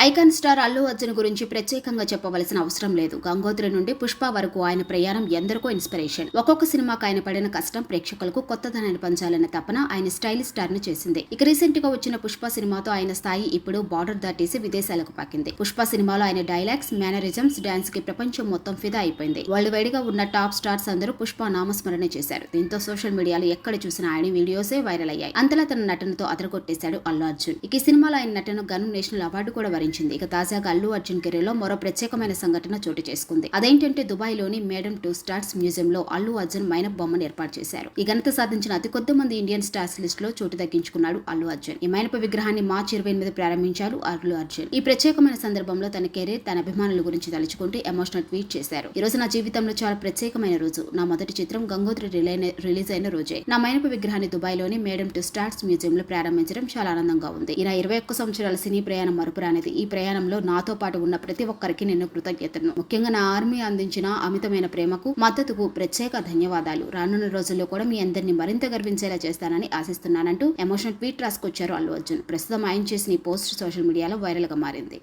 Icon star Allu Arjun గురించి ప్రత్యేకంగా చెప్పవలసిన అవసరం లేదు. గంగోత్రి నుండి పుష్ప వరకు ఆయన ప్రయాణం ఎందరికో ఇన్స్పిరేషన్. ఒక్కొక్క సినిమాకు ఆయన పడిన కష్టం ప్రేక్షకులకు కొత్తదనాన్ని పంచాలన్న తపన ఆయన స్టైలిష్ స్టార్ ను చేసింది. ఇక రీసెంట్ గా వచ్చిన పుష్ప సినిమాతో ఆయన స్థాయి ఇప్పుడు బార్డర్ దాటేసి విదేశాలకు పాకింది. పుష్ప సినిమాలో ఆయన డైలాగ్స్, మేనరిజమ్స్, డాన్స్ కి ప్రపంచం మొత్తం ఫిదా అయిపోయింది. వరల్డ్ వైడ్ గా ఉన్న టాప్ స్టార్స్ అందరూ పుష్ప నామస్మరణ చేశారు. దీంతో సోషల్ మీడియాలో ఎక్కడ చూసిన ఆయన వీడియోసే వైరల్ అయ్యాయి. అంతలా తన నటనతో అదరగొట్టేశాడు అల్లు అర్జున్. ఇక ఈ సినిమాలో ఆయన నటన గను నేషనల్ అవార్డు కూడా వరించింది. ఇక తాజాగా అల్లు అర్జున్ కెరీర్ లో మరో ప్రత్యేకమైన సంఘటన చోటు చేసుకుంది. అదేంటంటే దుబాయ్ లోని మేడమ్ టూ స్టార్స్ మ్యూజియం లో అల్లు అర్జున్ మైనప్ బొమ్మను ఏర్పాటు చేశారు. ఈ ఘనత సాధించిన అతి కొద్ది మంది ఇండియన్ స్టార్స్ లిస్ట్ లో చోటు దక్కించుకున్నాడు అల్లు అర్జున్. ఈ మైనపు విగ్రహాన్ని మార్చి 28 ప్రారంభించారు అల్లు అర్జున్. ఈ ప్రత్యేకమైన సందర్భంలో తన కెరీర్, తన అభిమానుల గురించి తలుచుకుంటూ ఎమోషనల్ ట్వీట్ చేశారు. ఈ రోజు నా జీవితంలో చాలా ప్రత్యేకమైన రోజు. నా మొదటి చిత్రం గంగోత్రి రిలీజ్ అయిన రోజే. నా మైనపు విగ్రహాన్ని దుబాయ్ లోని మేడమ్ టూ స్టార్స్ మ్యూజియం లో ప్రారంభించడం చాలా ఆనందంగా ఉంది. ఈ నా 21 సంవత్సరాల సినీ ప్రయాణం మరుపురానిది. ఈ ప్రయాణంలో నాతో పాటు ఉన్న ప్రతి ఒక్కరికి నేను కృతజ్ఞతను. ముఖ్యంగా నా ఆర్మీ అందించిన అమితమైన ప్రేమకు, మద్దతుకు ప్రత్యేక ధన్యవాదాలు. రానున్న రోజుల్లో కూడా మీ అందరినీ మరింత గర్వించేలా చేస్తానని ఆశిస్తున్నానంటూ ఎమోషనల్ ట్వీట్ రాసుకొచ్చారు అల్లు అర్జున్. ప్రస్తుతం ఆయన చేసిన ఈ పోస్ట్ సోషల్ మీడియాలో వైరల్ గా మారింది.